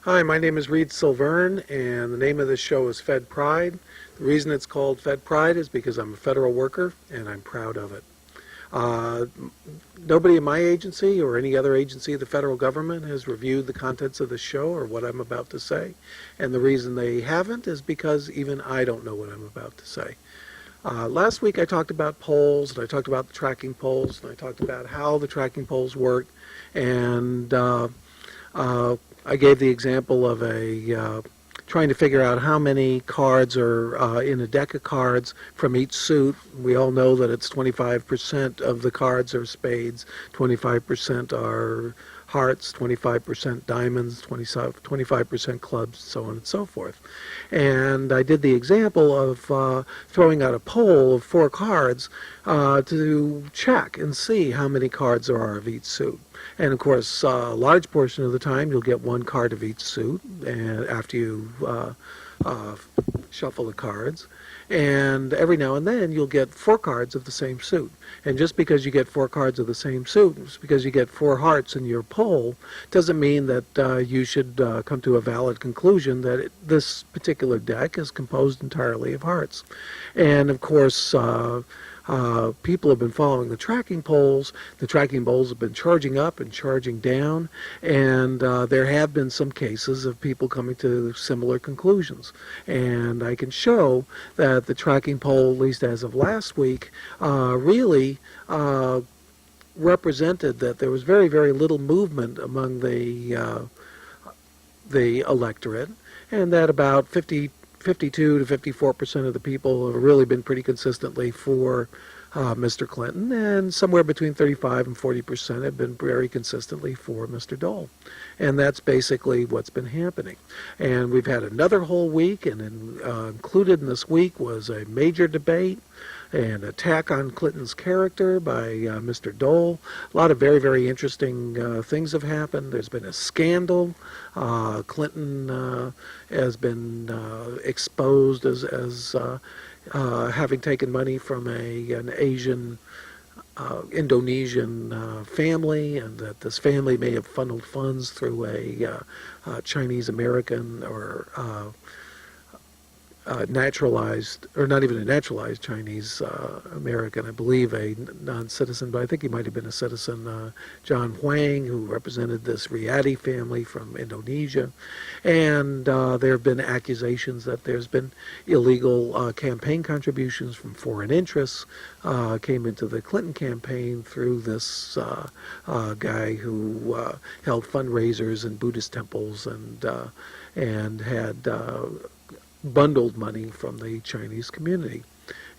Hi, my name is Reed Silverne, and the name of this show is Fed Pride. The reason it's called Fed Pride is because I'm a federal worker, and I'm proud of it. Uh, Nobody in my agency or any other agency of the federal government has reviewed the contents of the show or what I'm about to say, and the reason they haven't is because even I don't know what I'm about to say. Last week I talked about polls, and I talked about the tracking polls, and I talked about how the tracking polls work, and uh, I gave the example of trying to figure out how many cards are in a deck of cards from each suit. We all know that it's 25% of the cards are spades, 25% are hearts, 25% diamonds, 25% clubs, so on and so forth. And I did the example of throwing out a poll of 4 cards to check and see how many cards there are of each suit. And of course, a large portion of the time you'll get 1 card of each suit and after you shuffle the cards. And every now and then you'll get 4 cards of the same suit. And just because you get 4 cards of the same suit, just because you get 4 hearts in your poll, doesn't mean that you should come to a valid conclusion that this particular deck is composed entirely of hearts. And of course, people have been following the tracking polls. The tracking polls have been charging up and charging down, and there have been some cases of people coming to similar conclusions. And I can show that the tracking poll, at least as of last week, really represented that there was very, very little movement among the electorate, and that about 52 to 54% of the people have really been pretty consistently for Mr. Clinton, and somewhere between 35 and 40% have been very consistently for Mr. Dole. And that's basically what's been happening. And we've had another whole week, and included in this week was a major debate, an attack on Clinton's character by Mr. Dole. A lot of very, very interesting things have happened. There's been a scandal. Clinton has been exposed as having taken money from an Asian, Indonesian family, and that this family may have funneled funds through a Chinese American or naturalized, or not even a naturalized Chinese American, I believe a non-citizen, but I think he might have been a citizen, John Huang, who represented this Riyadi family from Indonesia. And there have been accusations that there's been illegal campaign contributions from foreign interests came into the Clinton campaign through this guy who held fundraisers in Buddhist temples and had bundled money from the Chinese community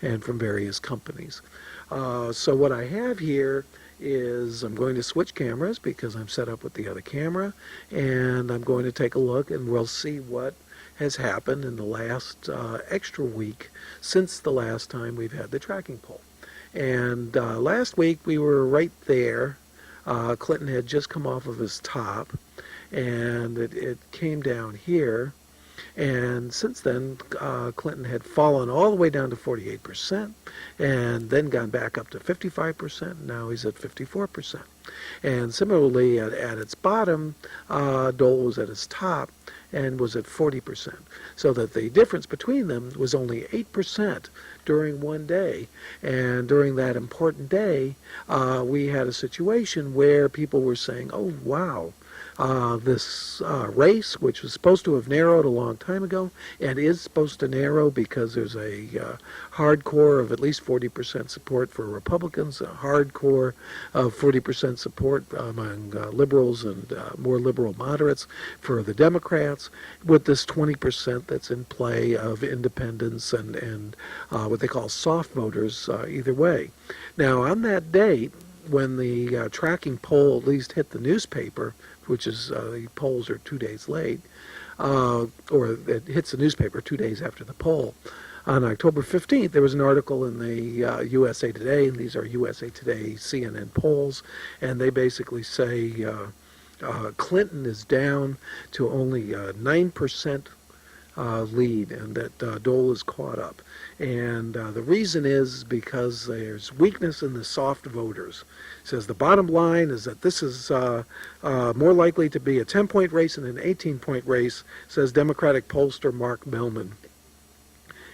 and from various companies. So what I have here is I'm going to switch cameras because I'm set up with the other camera, and I'm going to take a look and we'll see what has happened in the last extra week since the last time we've had the tracking poll. And last week we were right there. Clinton had just come off of his top, and it came down here. And since then, Clinton had fallen all the way down to 48%, and then gone back up to 55%. Now he's at 54%. And similarly, at its bottom, Dole was at his top and was at 40%. So that the difference between them was only 8% during one day. And during that important day, we had a situation where people were saying, oh, wow, this race, which was supposed to have narrowed a long time ago, and is supposed to narrow because there's a hardcore of at least 40% support for Republicans, a hardcore of 40% support among liberals and more liberal moderates for the Democrats, with this 20% that's in play of independents and what they call soft voters either way. Now, on that date, when the tracking poll at least hit the newspaper, which is the polls are 2 days late, or it hits the newspaper 2 days after the poll. On October 15th, there was an article in the USA Today, and these are USA Today CNN polls, and they basically say Clinton is down to only 9% lead, and that Dole is caught up. And the reason is because there's weakness in the soft voters. It says the bottom line is that this is more likely to be a 10-point race than an 18-point race, says Democratic pollster Mark Mellman.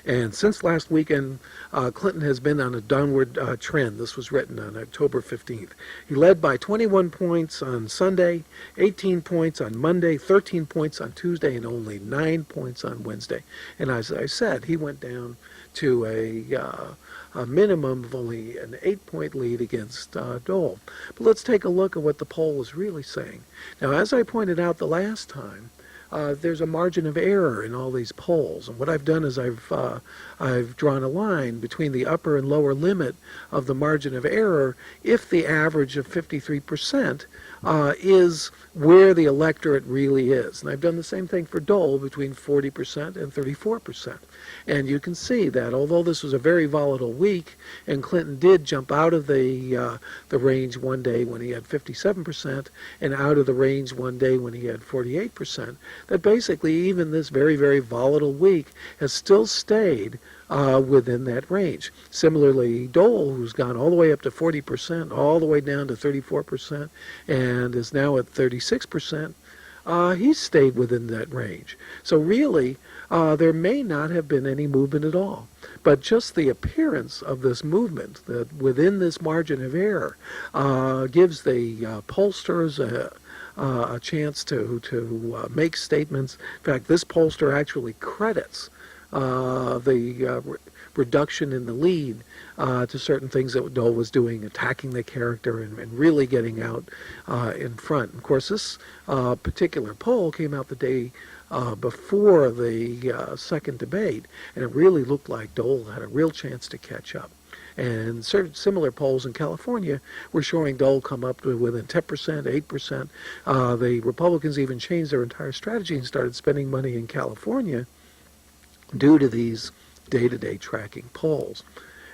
And since last weekend, Clinton has been on a downward trend. This was written on October 15th. He led by 21 points on Sunday, 18 points on Monday, 13 points on Tuesday, and only 9 points on Wednesday. And as I said, he went down to a minimum of only an 8-point lead against Dole. But let's take a look at what the poll is really saying. Now, as I pointed out the last time, there's a margin of error in all these polls, and what I've done is I've drawn a line between the upper and lower limit of the margin of error if the average of 53% is where the electorate really is. And I've done the same thing for Dole between 40% and 34%. And you can see that although this was a very volatile week, and Clinton did jump out of the range one day when he had 57% and out of the range one day when he had 48%, that basically even this very, very volatile week has still stayed within that range. Similarly, Dole, who's gone all the way up to 40%, all the way down to 34%, and is now at 36%, he's stayed within that range. So really, there may not have been any movement at all. But just the appearance of this movement, that within this margin of error, gives the pollsters a chance to make statements. In fact, this pollster actually credits the reduction in the lead to certain things that Dole was doing, attacking the character and really getting out in front. Of course, this particular poll came out the day before the second debate, and it really looked like Dole had a real chance to catch up. And certain similar polls in California were showing Dole come up to within 10%, 8%. The Republicans even changed their entire strategy and started spending money in California due to these day-to-day tracking polls.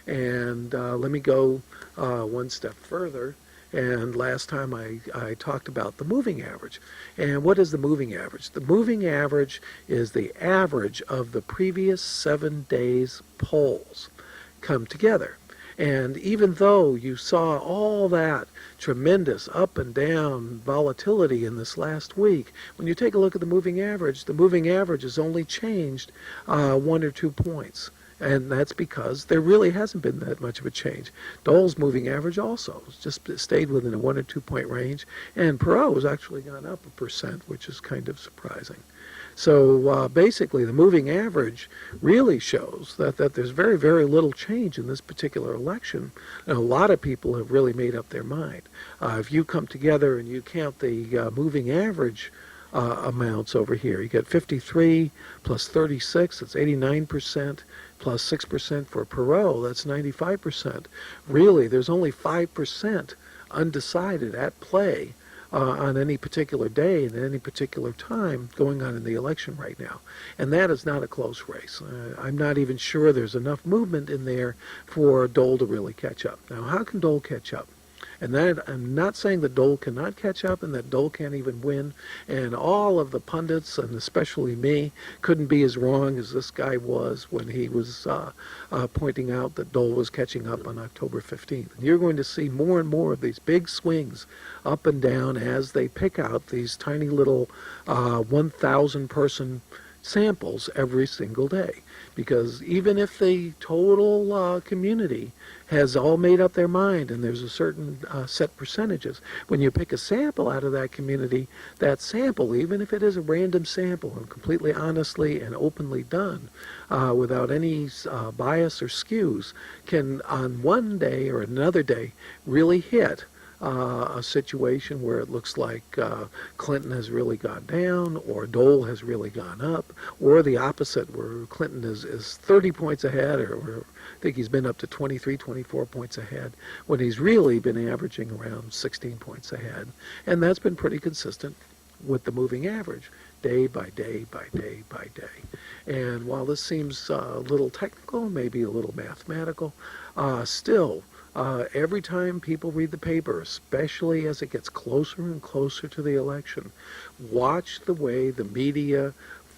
And let me go one step further. And last time I talked about the moving average. And what is the moving average? The moving average is the average of the previous 7 days' polls come together. And even though you saw all that tremendous up and down volatility in this last week, when you take a look at the moving average has only changed 1 or 2 points. And that's because there really hasn't been that much of a change. Dole's moving average also just stayed within a 1 or 2 point range, and Perot has actually gone up 1%, which is kind of surprising. So basically, the moving average really shows that there's very, very little change in this particular election. And a lot of people have really made up their mind. If you come together and you count the moving average amounts over here, you get 53 plus 36, that's 89%, plus 6% for Perot, that's 95%. Really, there's only 5% undecided at play on any particular day and at any particular time going on in the election right now. And that is not a close race. I'm not even sure there's enough movement in there for Dole to really catch up. Now, how can Dole catch up? And that, I'm not saying that Dole cannot catch up and that Dole can't even win. And all of the pundits, and especially me, couldn't be as wrong as this guy was when he was pointing out that Dole was catching up on October 15th. And you're going to see more and more of these big swings up and down as they pick out these tiny little 1,000-person samples every single day. Because even if the total community has all made up their mind and there's a certain set percentages, when you pick a sample out of that community, that sample, even if it is a random sample and completely honestly and openly done without any bias or skews, can on one day or another day really hit a situation where it looks like Clinton has really gone down, or Dole has really gone up, or the opposite, where Clinton is 30 points ahead, or I think he's been up to 23, 24 points ahead, when he's really been averaging around 16 points ahead. And that's been pretty consistent with the moving average, day by day by day by day. And while this seems a little technical, maybe a little mathematical, still, every time people read the paper, especially as it gets closer and closer to the election, watch the way the media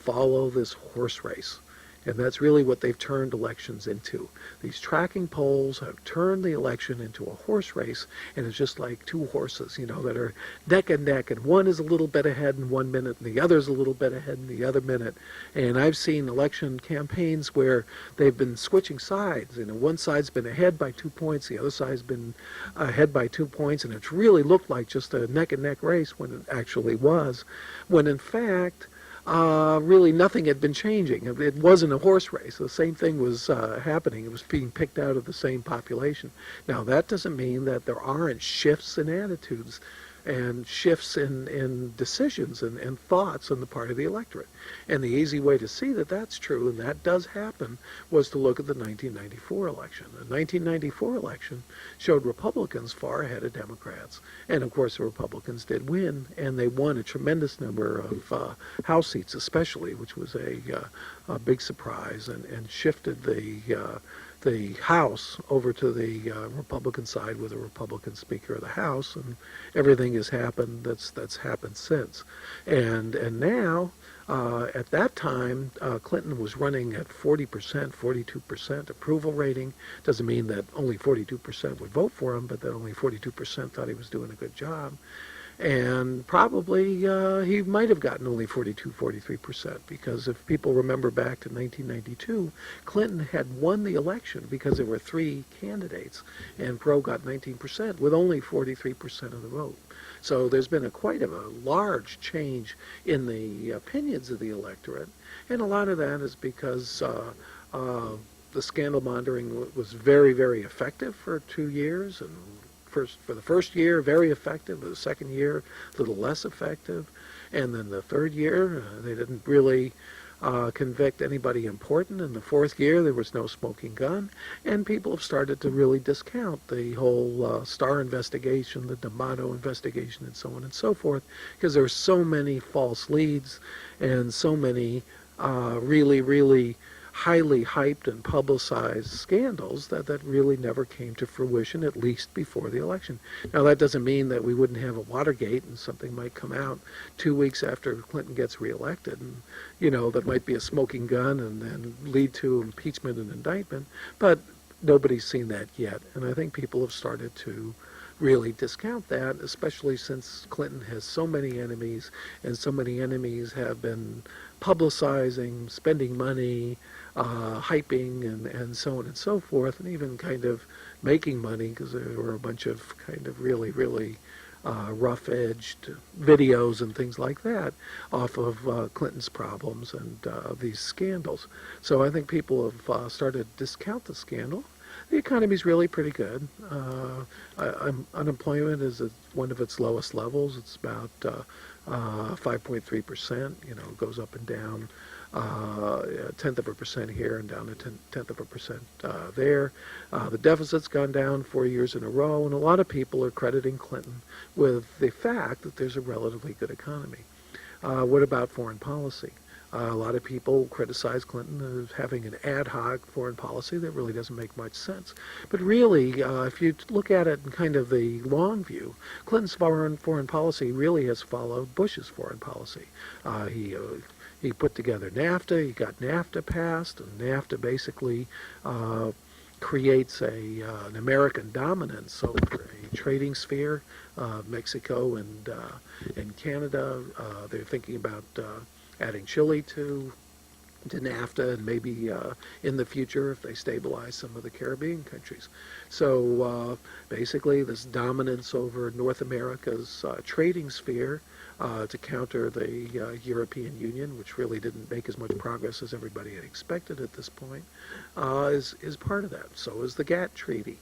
follow this horse race. And that's really what they've turned elections into. These tracking polls have turned the election into a horse race, and it's just like two horses, that are neck and neck, and one is a little bit ahead in 1 minute, and the other's a little bit ahead in the other minute. And I've seen election campaigns where they've been switching sides. One side's been ahead by 2 points, the other side's been ahead by 2 points, and it's really looked like just a neck and neck race when it actually was, when in fact, really nothing had been changing. It wasn't a horse race. The same thing was happening. It was being picked out of the same population. Now, that doesn't mean that there aren't shifts in attitudes and shifts in decisions and thoughts on the part of the electorate. And the easy way to see that that's true, and that does happen, was to look at the 1994 election. The 1994 election showed Republicans far ahead of Democrats. And of course the Republicans did win, and they won a tremendous number of House seats especially, which was a big surprise, and shifted the House over to the Republican side with a Republican Speaker of the House, and everything has happened that's happened since. And now, at that time, Clinton was running at 40%, 42% approval rating. Doesn't mean that only 42% would vote for him, but that only 42% thought he was doing a good job. And probably he might have gotten only 42, 43%, because if people remember back to 1992, Clinton had won the election because there were 3 candidates, and Perot got 19% with only 43% of the vote. So there's been quite a large change in the opinions of the electorate, and a lot of that is because the scandal mongering was very, very effective for 2 years, and for the first year, very effective. The second year, a little less effective. And then the third year, they didn't really convict anybody important. In the fourth year, there was no smoking gun. And people have started to really discount the whole Starr investigation, the D'Amato investigation, and so on and so forth, because there are so many false leads and so many really, really highly hyped and publicized scandals that really never came to fruition, at least before the election. Now, that doesn't mean that we wouldn't have a Watergate and something might come out 2 weeks after Clinton gets reelected, and that might be a smoking gun and lead to impeachment and indictment, but nobody's seen that yet. And I think people have started to really discount that, especially since Clinton has so many enemies, and so many enemies have been publicizing, spending money, hyping, and so on and so forth, and even kind of making money, because there were a bunch of kind of really, really rough-edged videos and things like that off of Clinton's problems and these scandals. So I think people have started to discount the scandal. The economy's really pretty good. Unemployment is at one of its lowest levels. It's about 5.3%. It goes up and down a tenth of a percent here and down a tenth of a percent there. The deficit's gone down 4 years in a row, and a lot of people are crediting Clinton with the fact that there's a relatively good economy. What about foreign policy? A lot of people criticize Clinton as having an ad hoc foreign policy that really doesn't make much sense. But really, if you look at it in kind of the long view, Clinton's foreign policy really has followed Bush's foreign policy. He put together NAFTA, he got NAFTA passed, and NAFTA basically creates an American dominance over a trading sphere. Mexico and Canada, they're thinking about adding Chile to NAFTA, and maybe in the future if they stabilize some of the Caribbean countries. So basically this dominance over North America's trading sphere to counter the European Union, which really didn't make as much progress as everybody had expected at this point, is part of that. So is the GATT Treaty.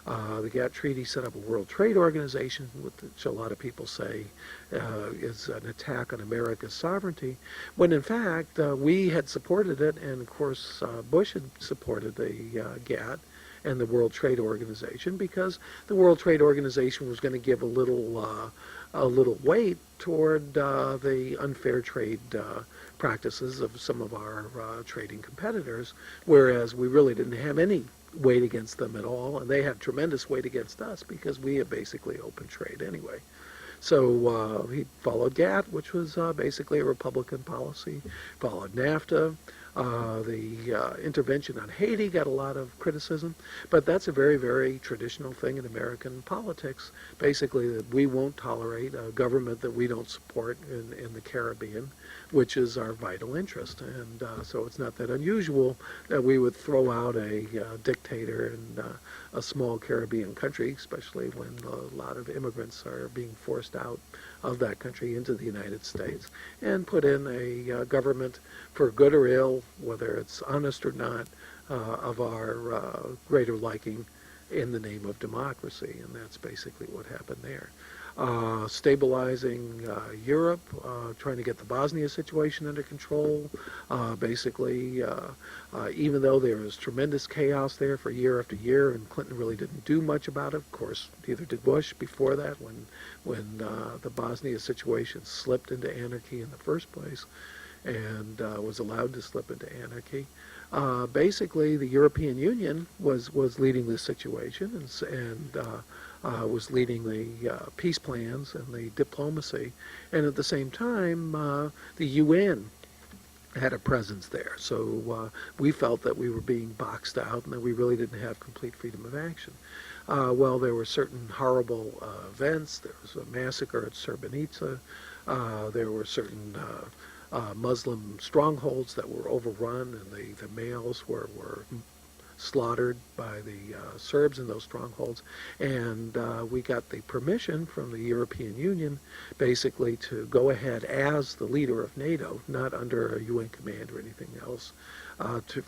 The GATT Treaty set up a World Trade Organization, which a lot of people say is an attack on America's sovereignty, when in fact we had supported it, and of course Bush had supported the GATT and the World Trade Organization, because the World Trade Organization was going to give a little weight toward the unfair trade practices of some of our trading competitors, whereas we really didn't have any weight against them at all, and they had tremendous weight against us because we have basically open trade anyway. So he followed GATT, which was basically a Republican policy, followed NAFTA. The intervention on Haiti got a lot of criticism, but that's a very, very traditional thing in American politics. Basically, that we won't tolerate a government that we don't support in the Caribbean, which is our vital interest. And so it's not that unusual that we would throw out a dictator in a small Caribbean country, especially when a lot of immigrants are being forced out of that country into the United States, and put in a government for good or ill, whether it's honest or not, of our greater liking in the name of democracy. And that's basically what happened there. Stabilizing Europe, trying to get the Bosnia situation under control. Basically, even though there was tremendous chaos there for year after year, and Clinton really didn't do much about it. Of course, neither did Bush before that, when the Bosnia situation slipped into anarchy in the first place, and was allowed to slip into anarchy. Basically, the European Union was leading this situation, and was leading the peace plans and the diplomacy, and at the same time, the UN had a presence there. So we felt that we were being boxed out and that we really didn't have complete freedom of action. Well, there were certain horrible events. There was a massacre at Srebrenica. There were certain Muslim strongholds that were overrun, and the males were slaughtered by the Serbs in those strongholds. And we got the permission from the European Union basically to go ahead as the leader of NATO, not under a UN command or anything else,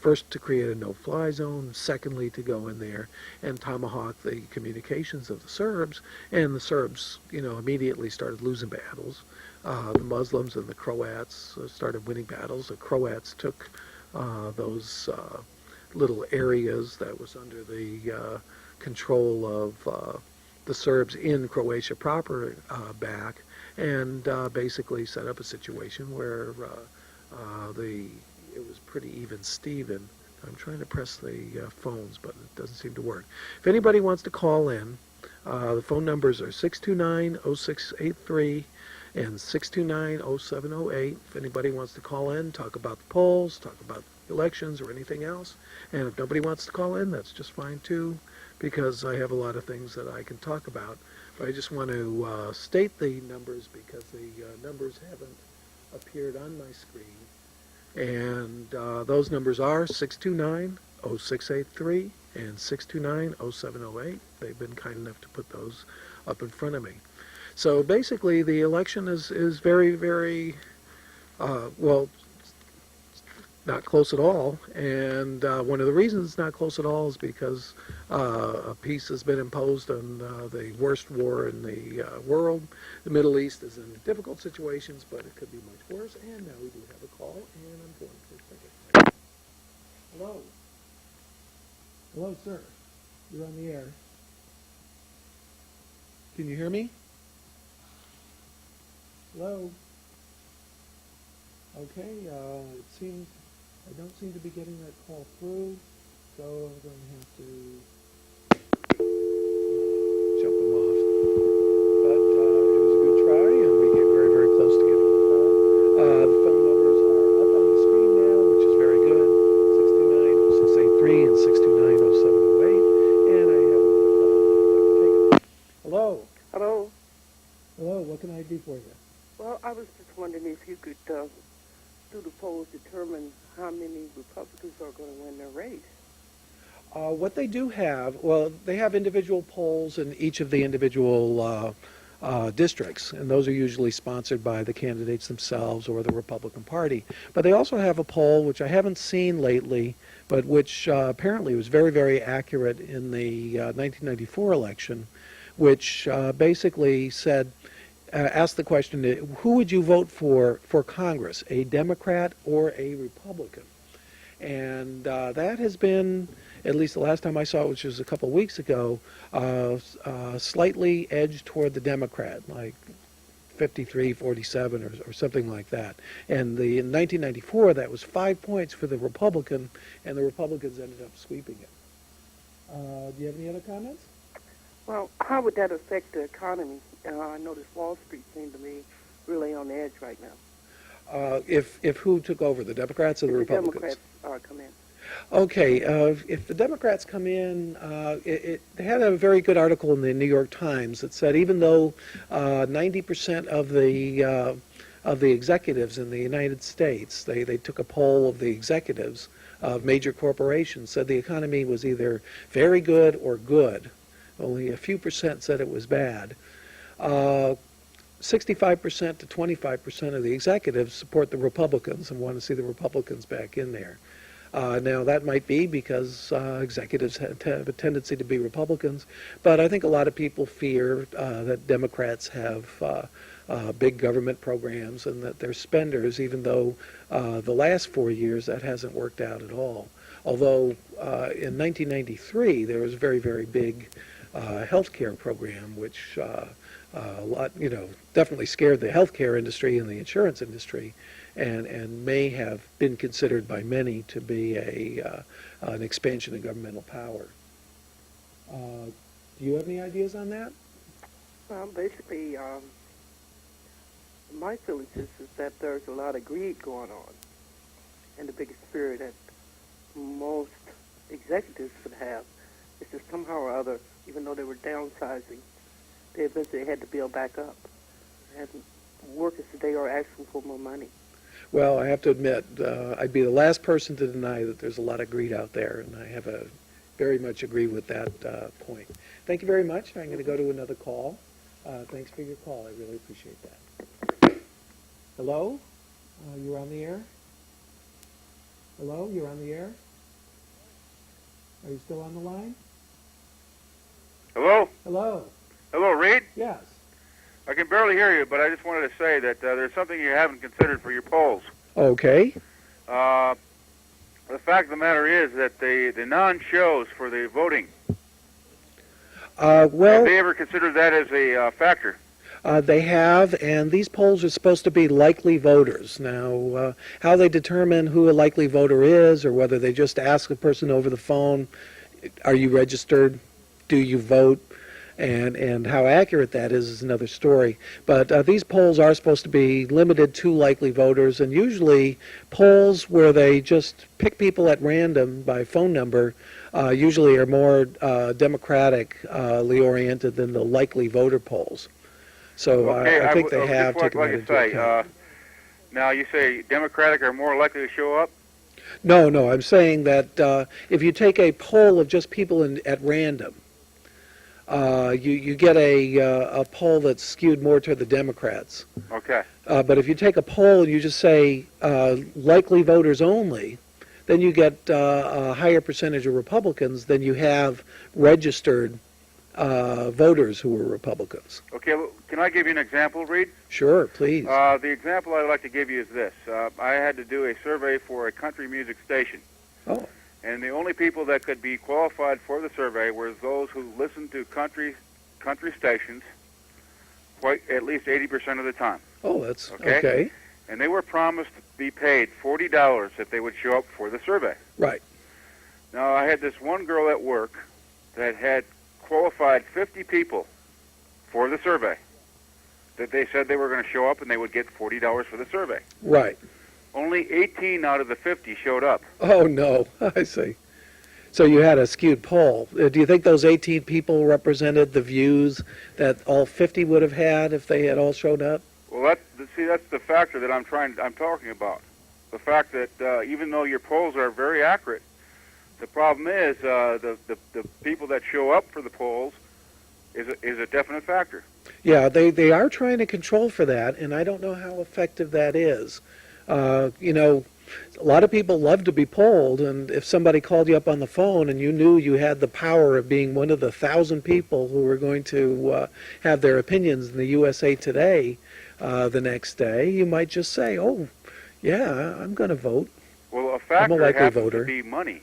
first to create a no-fly zone, secondly to go in there and tomahawk the communications of the Serbs. And the Serbs, immediately started losing battles. The Muslims and the Croats started winning battles. The Croats took those little areas that was under the control of the Serbs in Croatia proper back, and basically set up a situation where it was pretty even Steven. I'm trying to press the phones, but it doesn't seem to work. If anybody wants to call in, the phone numbers are 629-0683 and 629-0708. If anybody wants to call in, talk about the polls, talk about elections or anything else. And if nobody wants to call in, that's just fine too, because I have a lot of things that I can talk about. But I just want to state the numbers because the numbers haven't appeared on my screen. And those numbers are 629-0683 and 629-0708. They've been kind enough to put those up in front of me. So basically, the election is very, very, well, not close at all. And one of the reasons it's not close at all is because a peace has been imposed on the worst war in the world. The Middle East is in difficult situations, but it could be much worse. And now we do have a call, and I'm going for a second. Hello. Hello, sir. You're on the air. Can you hear me? Hello? Okay, it seems I don't seem to be getting that call through, so I'm going to have to jump them off. But it was a good try, and we get very, very close to getting the call. The phone numbers are up on the screen now, which is very good, 629-0683 and 629-0708, and I have another call. I'd like to take it. Hello? Hello. Hello, what can I do for you? Well, I was just wondering if you could, through the polls, determine how many Republicans are going to win their race. What they do have, well, they have individual polls in each of the individual districts, and those are usually sponsored by the candidates themselves or the Republican Party. But they also have a poll, which I haven't seen lately, but which apparently was very, very accurate in the 1994 election, which basically said, asked the question, who would you vote for Congress, a Democrat or a Republican? And that has been, at least the last time I saw it, which was a couple of weeks ago, slightly edged toward the Democrat, like 53-47 or something like that. And in 1994, that was 5 points for the Republican, and the Republicans ended up sweeping it. Do you have any other comments? Well, how would that affect the economy I noticed Wall Street seemed to me really on the edge right now. If who took over, the Democrats or the If the Republicans? Democrats come in. Okay, if the Democrats come in, they had a very good article in the New York Times that said even though 90% of the executives in the United States, they took a poll of the executives of major corporations, said the economy was either very good or good. Only a few percent said it was bad. 65% to 25% of the executives support the Republicans and want to see the Republicans back in there. Now, that might be because executives have a tendency to be Republicans, but I think a lot of people fear that Democrats have big government programs and that they're spenders, even though the last 4 years that hasn't worked out at all. Although in 1993 there was a very, very big health care program, which definitely scared the healthcare industry and the insurance industry, and may have been considered by many to be an expansion of governmental power. Do you have any ideas on that? Well, basically, my feeling is that there's a lot of greed going on, and the biggest fear that most executives would have is that somehow or other, even though they were downsizing, they eventually had to build back up. And workers today are asking for more money. Well, I have to admit, I'd be the last person to deny that there's a lot of greed out there, and I very much agree with that point. Thank you very much. I'm going to go to another call. Thanks for your call. I really appreciate that. Hello? You're on the air? Hello? You're on the air? Are you still on the line? Hello? Hello? Hello, Reed? Yes. I can barely hear you, but I just wanted to say that there's something you haven't considered for your polls. Okay. The fact of the matter is that the non-shows for the voting, have they ever considered that as a factor? They have, and these polls are supposed to be likely voters. Now, how they determine who a likely voter is, or whether they just ask a person over the phone, are you registered? Do you vote? And how accurate that is another story. But these polls are supposed to be limited to likely voters, and usually polls where they just pick people at random by phone number usually are more democratically oriented than the likely voter polls. So Okay, I think they have just taken that like into account. Now, you say Democratic are more likely to show up? No, I'm saying that if you take a poll of just people at random, you get a poll that's skewed more to the Democrats. Okay. But if you take a poll and you just say likely voters only, then you get a higher percentage of Republicans than you have registered voters who are Republicans. Okay, well, can I give you an example, Reed? Sure, please. The example I'd like to give you is this. I had to do a survey for a country music station. Oh. And the only people that could be qualified for the survey were those who listened to country stations at least 80% of the time. Oh, that's okay. And they were promised to be paid $40 if they would show up for the survey. Right. Now, I had this one girl at work that had qualified 50 people for the survey that they said they were going to show up and they would get $40 for the survey. Right. Only 18 out of the 50 showed up. Oh, no, I see. So you had a skewed poll. Do you think those 18 people represented the views that all 50 would have had if they had all showed up? Well, that's the factor that I'm talking about. The fact that even though your polls are very accurate, the problem is the people that show up for the polls is a definite factor. Yeah, they are trying to control for that, and I don't know how effective that is. A lot of people love to be polled, and if somebody called you up on the phone and you knew you had the power of being one of the 1,000 people who were going to have their opinions in the USA Today the next day, you might just say, oh, yeah, I'm going to vote. Well, a factor likely happens voter. to be money.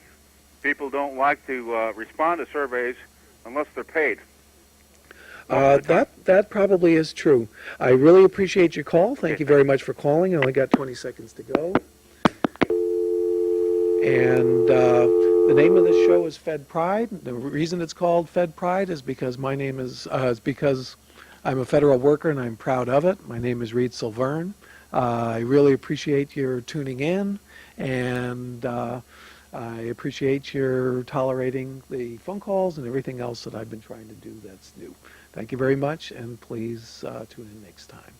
People don't like to respond to surveys unless they're paid. That probably is true. I really appreciate your call. Thank you very much for calling. I only got 20 seconds to go. And the name of this show is Fed Pride. The reason it's called Fed Pride is because my name is because I'm a federal worker, and I'm proud of it. My name is Reed Silverne. I really appreciate your tuning in, and I appreciate your tolerating the phone calls and everything else that I've been trying to do that's new. Thank you very much, and please tune in next time.